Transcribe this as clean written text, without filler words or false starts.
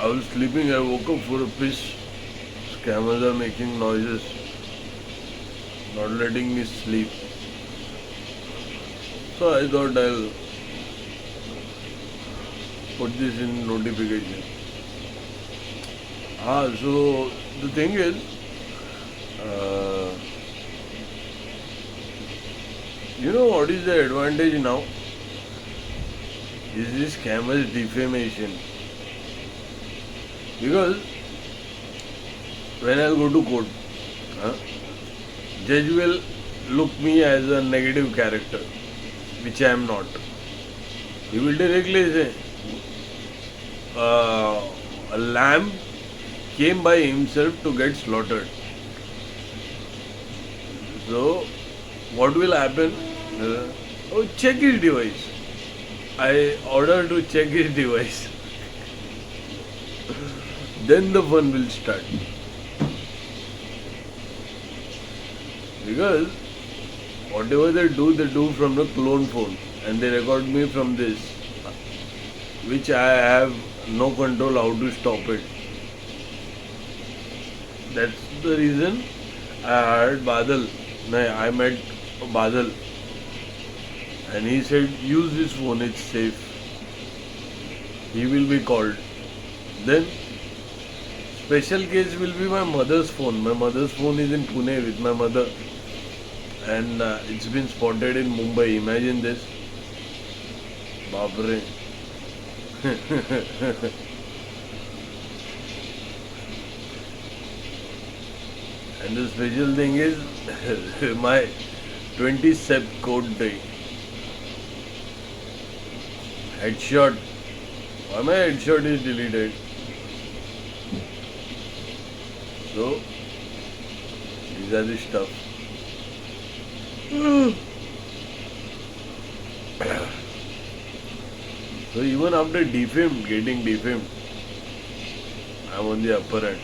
I was sleeping, I woke up for a piss. Scammers are making noises, not letting me sleep. So I thought I'll put this in notification. So the thing is, uh, you know what is the advantage now? Is this scammers defamation. Because when I'll go to court, huh, judge will look me as a negative character, which I am not. He will directly say, a lamb came by himself to get slaughtered. So, what will happen? Check his device. I order to check his device. Then the fun will start. Because whatever they do from the clone phone, and they record me from this, which I have no control how to stop it. That's the reason I heard Badal. I met Badal, and he said, use this phone, it's safe. He will be called. Then special case will be my mother's phone. My mother's phone is in Pune with my mother, and it's been spotted in Mumbai. Imagine this. Bapre. And the special thing is my 20 step code day. Headshot. Why my headshot is deleted? So these are the stuff. So even after getting defamed, I'm on the upper end.